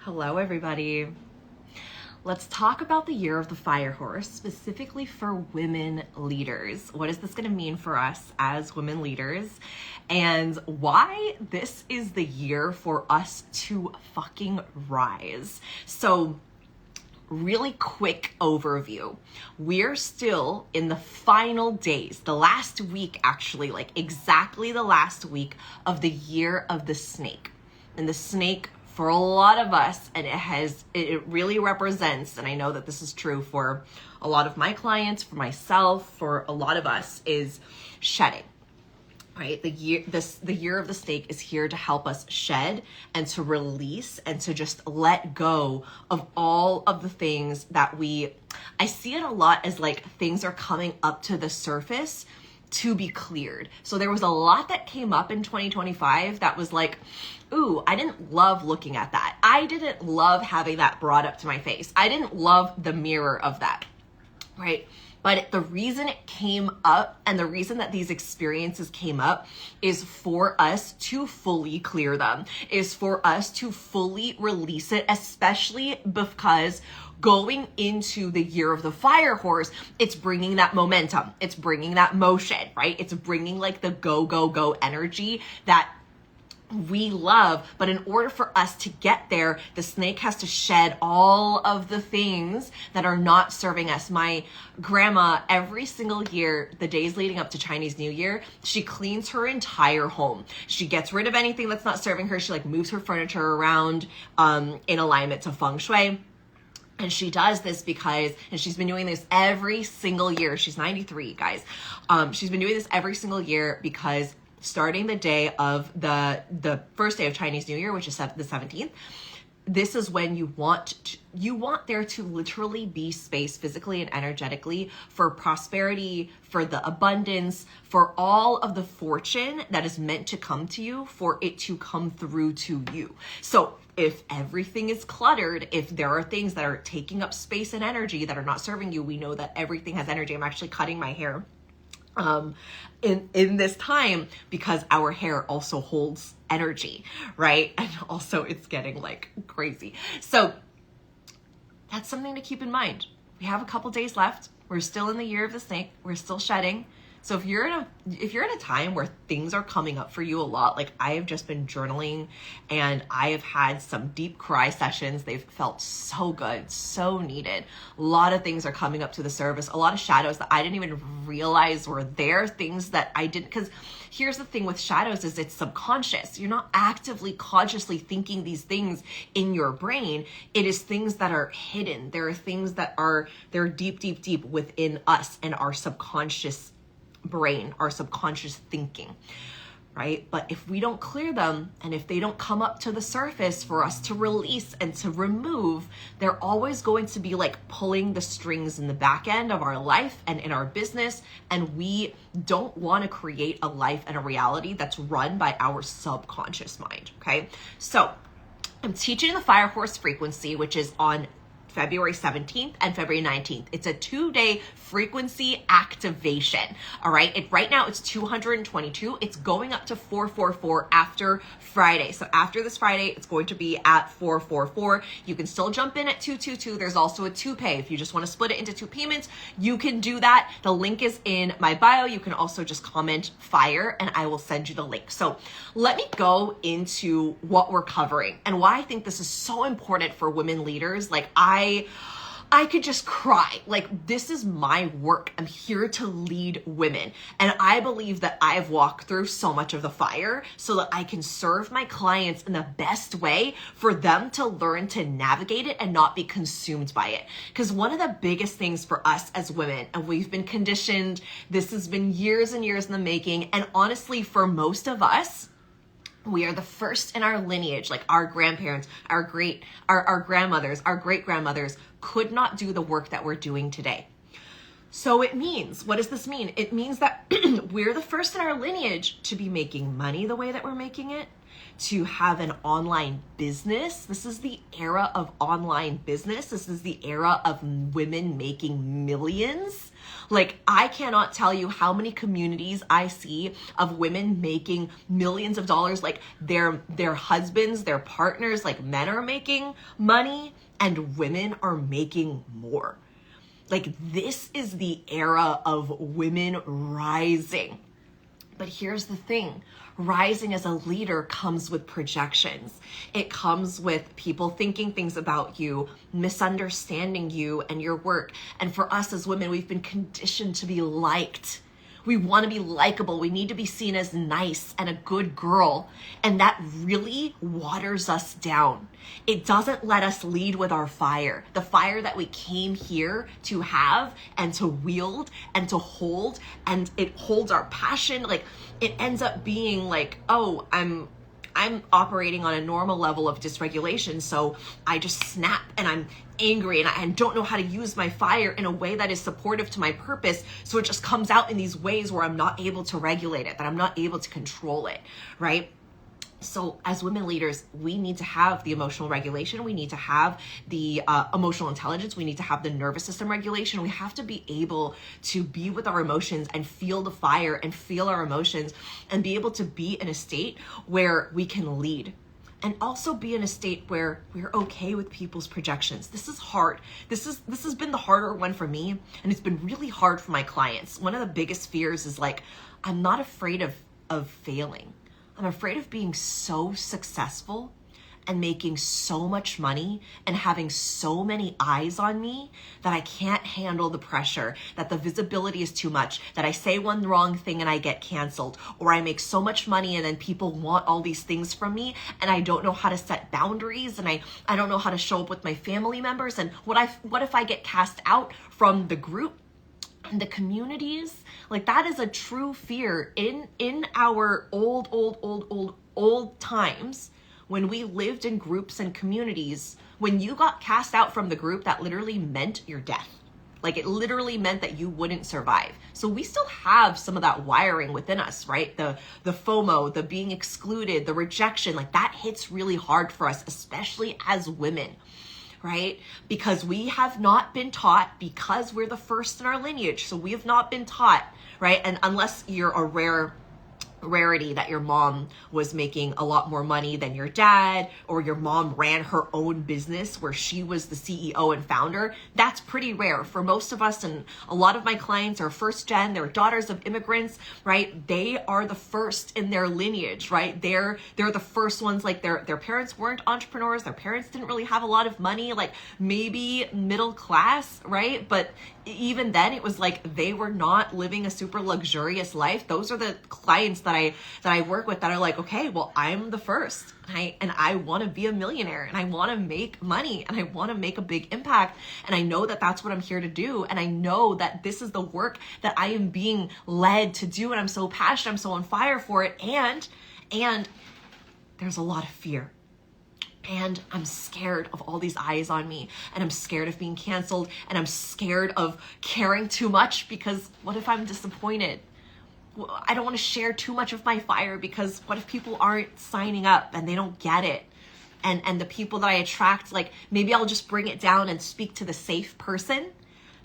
Hello, everybody. Let's talk about the year of the fire horse, specifically for women leaders. What is this going to mean for us as women leaders? And why this is the year for us to fucking rise. So, really quick overview. We're still in the final days, the last week actually, like exactly the last week of the year of the snake. And the snake, for a lot of us, and it really represents, and I know that this is true for a lot of my clients, for myself, for a lot of us, is shedding. Right? The year of the snake is here to help us shed and to release and to just let go of all of the things that I see it a lot as like things are coming up to the surface to be cleared. So there was a lot that came up in 2025 that was like, ooh, I didn't love looking at that. I didn't love having that brought up to my face. I didn't love the mirror of that, right? But the reason it came up and the reason that these experiences came up is for us to fully clear them, is for us to fully release it, especially because going into the year of the fire horse, it's bringing that momentum, it's bringing that motion, right? It's bringing like the go, go, go energy that we love. But in order for us to get there, the snake has to shed all of the things that are not serving us. My grandma, every single year, the days leading up to Chinese New Year, she cleans her entire home. She gets rid of anything that's not serving her. She like moves her furniture around in alignment to feng shui. And she does this because, and she's been doing this every single year. She's 93, guys. She's been doing this every single year because starting the day of the first day of Chinese New Year, which is the 17th, this is when you want there to literally be space physically and energetically for prosperity, for the abundance, for all of the fortune that is meant to come to you, for it to come through to you. So if everything is cluttered, if there are things that are taking up space and energy that are not serving you, we know that everything has energy. I'm actually cutting my hair in this time because our hair also holds energy, right? And also it's getting like crazy. So that's something to keep in mind. We have a couple days left. We're still in the year of the snake. We're still shedding. So if you're in a time where things are coming up for you a lot, like I have just been journaling and I have had some deep cry sessions. They've felt so good, so needed. A lot of things are coming up to the surface, a lot of shadows that I didn't even realize were there, things that I didn't, because here's the thing with shadows is it's subconscious. You're not actively consciously thinking these things in your brain. It is things that are hidden. There are things that they're deep, deep, deep within us and our subconscious brain, our subconscious thinking, right? But if we don't clear them and if they don't come up to the surface for us to release and to remove, they're always going to be like pulling the strings in the back end of our life and in our business. And we don't want to create a life and a reality that's run by our subconscious mind, okay? So I'm teaching the Fire Horse frequency, which is on February 17th and February 19th. It's a 2-day frequency activation. All right. Right now it's 222. It's going up to 444 after Friday. So after this Friday, it's going to be at 444. You can still jump in at 222. There's also a 2-pay. If you just want to split it into 2 payments, you can do that. The link is in my bio. You can also just comment fire and I will send you the link. So let me go into what we're covering and why I think this is so important for women leaders. Like I could just cry. Like, this is my work. I'm here to lead women. And I believe that I've walked through so much of the fire so that I can serve my clients in the best way for them to learn to navigate it and not be consumed by it. Because one of the biggest things for us as women, and we've been conditioned, this has been years and years in the making. And honestly, for most of us, we are the first in our lineage, like our grandparents, our grandmothers, our great grandmothers could not do the work that we're doing today. So it means, what does this mean? It means that we're the first in our lineage to be making money the way that we're making it, to have an online business. This is the era of online business. This is the era of women making millions. Like, I cannot tell you how many communities I see of women making millions of dollars, like their husbands, their partners, like men are making money and women are making more. Like, this is the era of women rising. But here's the thing. Rising as a leader comes with projections. It comes with people thinking things about you, misunderstanding you and your work. And for us as women, we've been conditioned to be liked. We want to be likable. We need to be seen as nice and a good girl. And that really waters us down. It doesn't let us lead with our fire. The fire that we came here to have and to wield and to hold. And it holds our passion. Like, it ends up being like, oh, I'm operating on a normal level of dysregulation, so I just snap and I'm angry and I don't know how to use my fire in a way that is supportive to my purpose, so it just comes out in these ways where I'm not able to regulate it, that I'm not able to control it, right? So as women leaders, we need to have the emotional regulation. We need to have the emotional intelligence. We need to have the nervous system regulation. We have to be able to be with our emotions and feel the fire and feel our emotions and be able to be in a state where we can lead. And also be in a state where we're okay with people's projections. This is hard. This has been the harder one for me, and it's been really hard for my clients. One of the biggest fears is like, I'm not afraid of failing. I'm afraid of being so successful and making so much money and having so many eyes on me that I can't handle the pressure, that the visibility is too much, that I say one wrong thing and I get canceled, or I make so much money and then people want all these things from me and I don't know how to set boundaries, and I don't know how to show up with my family members, and what if I get cast out from the group and the communities? Like, that is a true fear in our old times when we lived in groups and communities. When you got cast out from the group, that literally meant your death. Like, it literally meant that you wouldn't survive. So we still have some of that wiring within us, right? The FOMO, the being excluded, the rejection, like that hits really hard for us, especially as women. Right? Because we have not been taught, because we're the first in our lineage. So we have not been taught, right? And unless you're a rarity that your mom was making a lot more money than your dad, or your mom ran her own business where she was the CEO and founder, that's pretty rare. For most of us, and a lot of my clients are first gen, they're daughters of immigrants, right? They are the first in their lineage, right? They're the first ones. Like, their parents weren't entrepreneurs, their parents didn't really have a lot of money, like maybe middle class, right? But even then, it was like they were not living a super luxurious life. Those are the clients that I work with that are like, okay, well, I'm the first, and I want to be a millionaire, and I want to make money, and I want to make a big impact, and I know that that's what I'm here to do, and I know that this is the work that I am being led to do, and I'm so passionate, I'm so on fire for it, and there's a lot of fear. And I'm scared of all these eyes on me, and I'm scared of being canceled, and I'm scared of caring too much, because what if I'm disappointed? I don't want to share too much of my fire, because what if people aren't signing up and they don't get it? And the people that I attract, like, maybe I'll just bring it down and speak to the safe person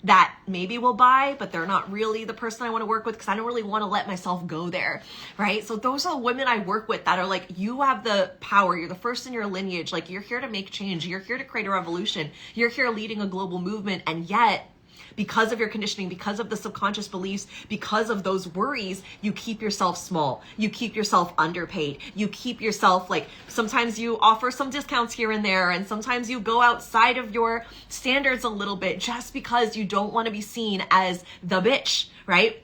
that maybe will buy, but they're not really the person I want to work with, because I don't really want to let myself go there, right? So those are women I work with that are like, you have the power, you're the first in your lineage, like, you're here to make change, you're here to create a revolution, you're here leading a global movement, and yet, because of your conditioning, because of the subconscious beliefs, because of those worries, you keep yourself small. You keep yourself underpaid. You keep yourself, like, sometimes you offer some discounts here and there, and sometimes you go outside of your standards a little bit just because you don't want to be seen as the bitch, right?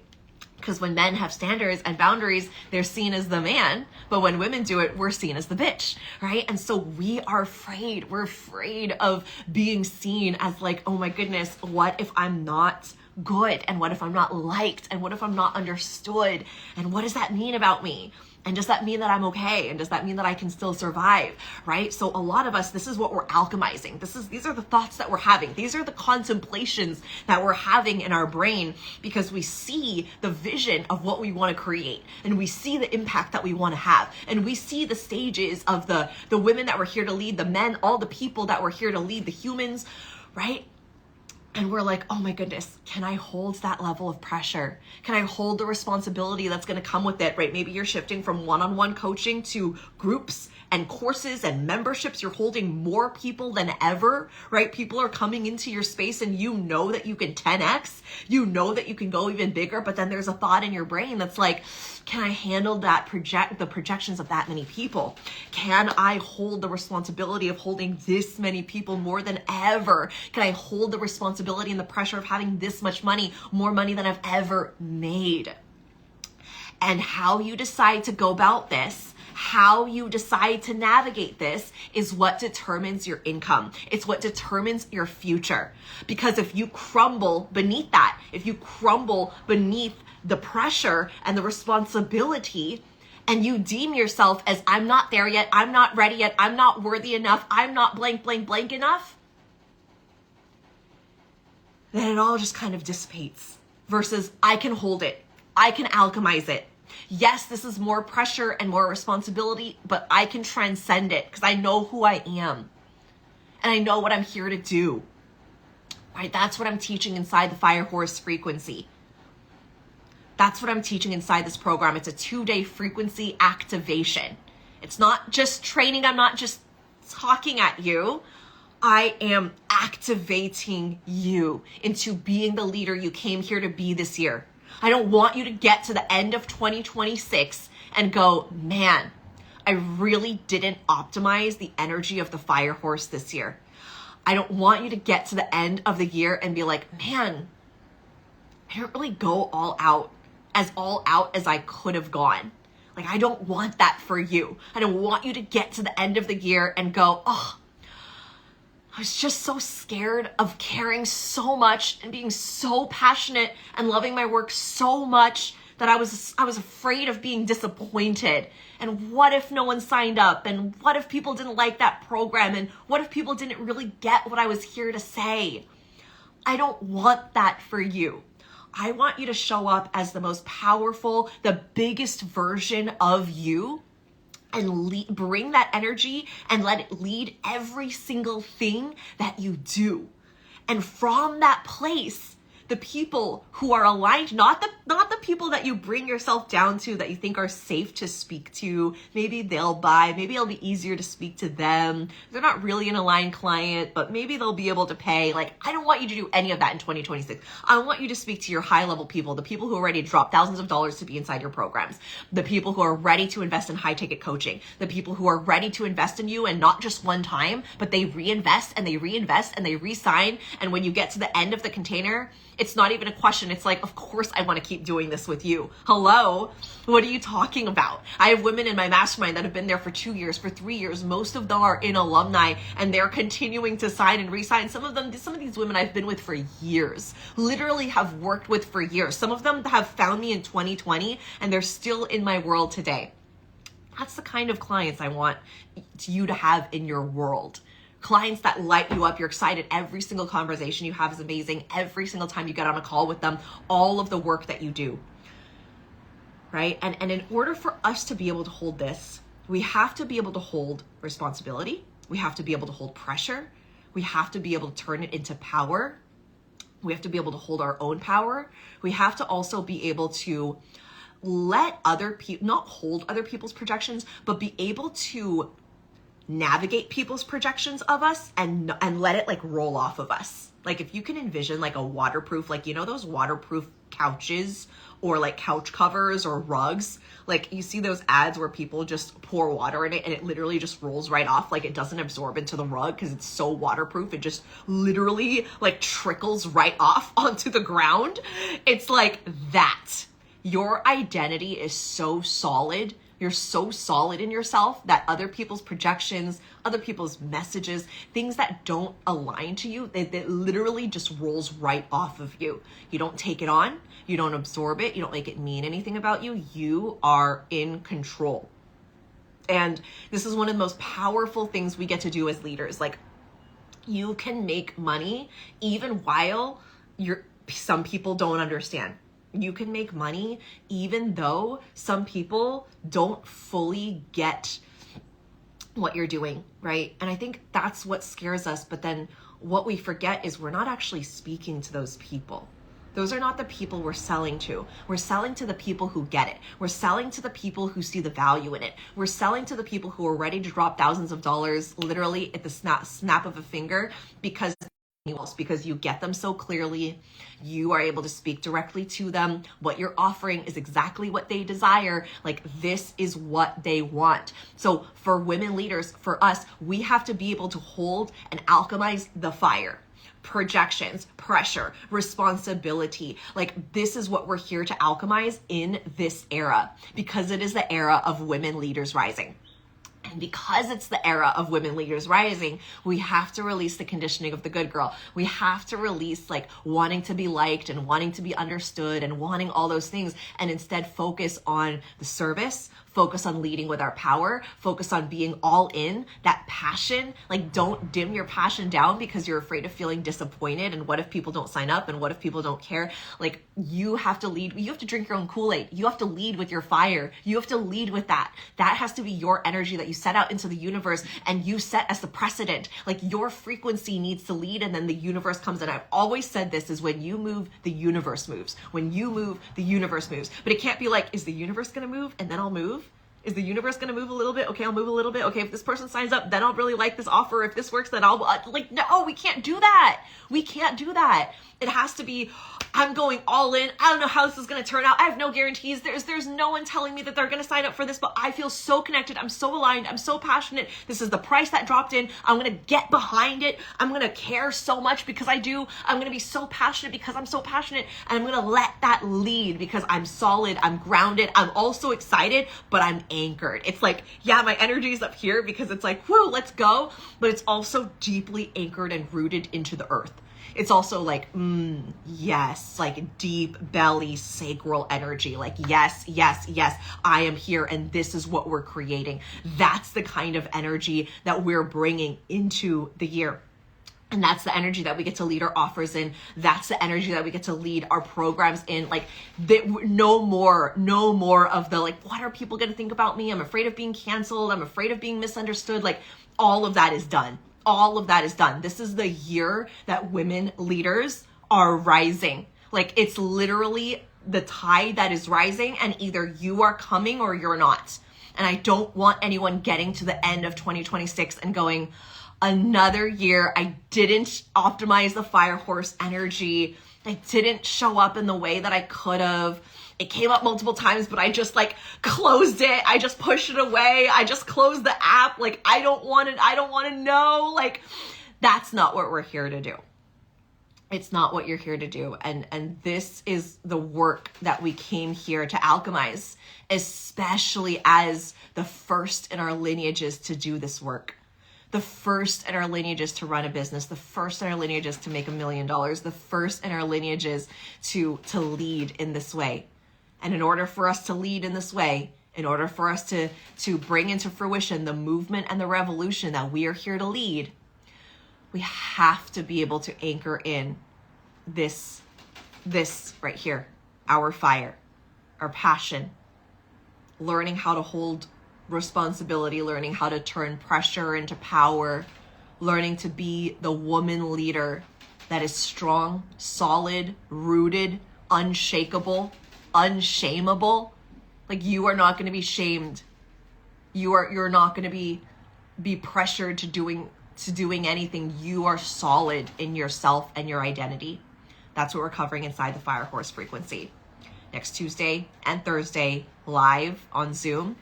Because when men have standards and boundaries, they're seen as the man. But when women do it, we're seen as the bitch, right? And so we are afraid. We're afraid of being seen as like, oh my goodness, what if I'm not good? And what if I'm not liked? And what if I'm not understood? And what does that mean about me? And does that mean that I'm okay? And does that mean that I can still survive, right? So a lot of us, this is what we're alchemizing. These are the thoughts that we're having. These are the contemplations that we're having in our brain, because we see the vision of what we want to create, and we see the impact that we want to have, and we see the stages of the women that we're here to lead, the men, all the people that we're here to lead, the humans, right? And we're like, oh my goodness, can I hold that level of pressure? Can I hold the responsibility that's going to come with it, right? Maybe you're shifting from one-on-one coaching to groups and courses and memberships. You're holding more people than ever, right? People are coming into your space and you know that you can 10x, you know that you can go even bigger, but then there's a thought in your brain that's like, can I handle the projections of that many people? Can I hold the responsibility of holding this many people more than ever? Can I hold the responsibility and the pressure of having this much money, more money than I've ever made? And how you decide to go about this, how you decide to navigate this is what determines your income. It's what determines your future. Because if you crumble beneath that, if you crumble beneath the pressure and the responsibility, and you deem yourself as, I'm not there yet, I'm not ready yet, I'm not worthy enough, I'm not blank, blank, blank enough, then it all just kind of dissipates. Versus, I can hold it, I can alchemize it. Yes, this is more pressure and more responsibility, but I can transcend it because I know who I am and I know what I'm here to do. Right? That's what I'm teaching inside the Fire Horse frequency. That's what I'm teaching inside this program. It's a 2-day frequency activation. It's not just training. I'm not just talking at you. I am activating you into being the leader you came here to be this year. I don't want you to get to the end of 2026 and go, man, I really didn't optimize the energy of the Fire Horse this year. I don't want you to get to the end of the year and be like, man, I didn't really go all out as I could have gone. Like, I don't want that for you. I don't want you to get to the end of the year and go, oh, I was just so scared of caring so much and being so passionate and loving my work so much that I was afraid of being disappointed. And what if no one signed up? And what if people didn't like that program? And what if people didn't really get what I was here to say? I don't want that for you. I want you to show up as the most powerful, the biggest version of you, and bring that energy and let it lead every single thing that you do. And from that place, the people who are aligned, not the people that you bring yourself down to that you think are safe to speak to, maybe they'll buy, maybe it'll be easier to speak to them. They're not really an aligned client, but maybe they'll be able to pay. Like, I don't want you to do any of that in 2026. I want you to speak to your high level people, the people who are ready to drop thousands of dollars to be inside your programs, the people who are ready to invest in high ticket coaching, the people who are ready to invest in you, and not just one time, but they reinvest and they reinvest and they re-sign. And when you get to the end of the container, it's not even a question. It's like, of course I want to keep doing this with you. Hello? What are you talking about? I have women in my mastermind that have been there for 2 years, for 3 years. Most of them are in alumni and they're continuing to sign and re-sign. Some of these women I've been with for years, literally have worked with for years. Some of them have found me in 2020 and they're still in my world today. That's the kind of clients I want you to have in your world. Clients that light you up. You're excited. Every single conversation you have is amazing. Every single time you get on a call with them, all of the work that you do, right? And in order for us to be able to hold this, we have to be able to hold responsibility. We have to be able to hold pressure. We have to be able to turn it into power. We have to be able to hold our own power. We have to also be able to let other people, not hold other people's projections, but be able to navigate people's projections of us and let it like roll off of us. Like, if you can envision like a waterproof, like, you know, those waterproof couches or like couch covers or rugs, like you see those ads where people just pour water in it and it literally just rolls right off. Like, it doesn't absorb into the rug because it's so waterproof. It just literally like trickles right off onto the ground. It's like that. Your identity is so solid. You're so solid in yourself that other people's projections, other people's messages, things that don't align to you, that literally just rolls right off of you. You don't take it on. You don't absorb it. You don't make it mean anything about you. You are in control. And this is one of the most powerful things we get to do as leaders. Like, you can make money even while some people don't understand. You can make money even though some people don't fully get what you're doing, right? And I think that's what scares us. But then what we forget is we're not actually speaking to those people. Those are not the people we're selling to. We're selling to the people who get it. We're selling to the people who see the value in it. We're selling to the people who are ready to drop thousands of dollars literally at the snap of a finger because you get them so clearly. You are able to speak directly to them. What you're offering is exactly what they desire. Like, this is what they want. So for women leaders, for us, we have to be able to hold and alchemize the fire. Projections, pressure, responsibility. Like, this is what we're here to alchemize in this era, because it is the era of women leaders rising. And because it's the era of women leaders rising, we have to release the conditioning of the good girl. We have to release like wanting to be liked and wanting to be understood and wanting all those things, and instead focus on the service, focus on leading with our power, focus on being all in, that passion. Like, don't dim your passion down because you're afraid of feeling disappointed. And what if people don't sign up? And what if people don't care? Like, you have to lead. You have to drink your own Kool-Aid. You have to lead with your fire. You have to lead with that. That has to be your energy that you set out into the universe, and you set as the precedent. Like, your frequency needs to lead, and then the universe comes in. I've always said this is when you move, the universe moves. When you move, the universe moves. But it can't be like, is the universe going to move and then I'll move? Is the universe going to move a little bit? Okay, I'll move a little bit. Okay, if this person signs up, then I'll really like this offer. If this works, then I'll like, no, we can't do that. We can't do that. It has to be, I'm going all in. I don't know how this is going to turn out. I have no guarantees. There's no one telling me that they're going to sign up for this, but I feel so connected. I'm so aligned. I'm so passionate. This is the price that dropped in. I'm going to get behind it. I'm going to care so much because I do. I'm going to be so passionate because I'm so passionate. And I'm going to let that lead because I'm solid. I'm grounded. I'm also excited, but I'm anchored. It's like, yeah, my energy is up here because it's like, whoo, let's go. But it's also deeply anchored and rooted into the earth. It's also like, yes, like deep belly, sacral energy. Like, yes, yes, yes, I am here and this is what we're creating. That's the kind of energy that we're bringing into the year. And that's the energy that we get to lead our offers in. That's the energy that we get to lead our programs in. Like, no more of the like, what are people going to think about me? I'm afraid of being canceled. I'm afraid of being misunderstood. Like, all of that is done. All of that is done. This is the year that women leaders are rising. Like, it's literally the tide that is rising, and either you are coming or you're not. And I don't want anyone getting to the end of 2026 and going, another year, I didn't optimize the fire horse energy. I didn't show up in the way that I could have. It came up multiple times, but I just like closed it. I just pushed it away. I just closed the app. Like, I don't want to know. Like, that's not what we're here to do. It's not what you're here to do. And this is the work that we came here to alchemize, especially as the first in our lineages to do this work. The first in our lineages to run a business, the first in our lineages to make $1 million, the first in our lineages to lead in this way. And in order for us to lead in this way, in order for us to bring into fruition the movement and the revolution that we are here to lead, we have to be able to anchor in this right here, our fire, our passion, learning how to hold responsibility, learning how to turn pressure into power, learning to be the woman leader that is strong, solid, rooted, unshakable, unshameable. Like, you are not going to be shamed. You're not going to be pressured to doing anything. You are solid in yourself and your identity. That's what we're covering inside the Fire Horse frequency. Next Tuesday and Thursday, live on Zoom.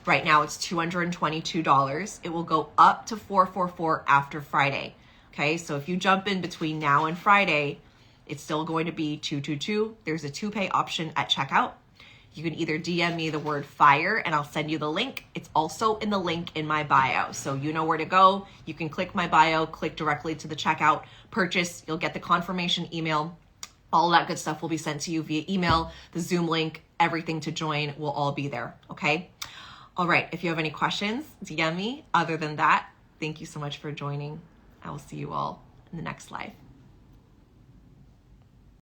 Right now it's $222. It will go up to $444 after Friday. Okay, so if you jump in between now and Friday, it's still going to be $222. There's a 2-pay option at checkout. You can either DM me the word fire and I'll send you the link. It's also in the link in my bio. So you know where to go. You can click my bio, click directly to the checkout, purchase. You'll get the confirmation email. All that good stuff will be sent to you via email. The Zoom link, everything to join will all be there. Okay. All right. If you have any questions, DM me. Other than that, thank you so much for joining. I will see you all in the next live.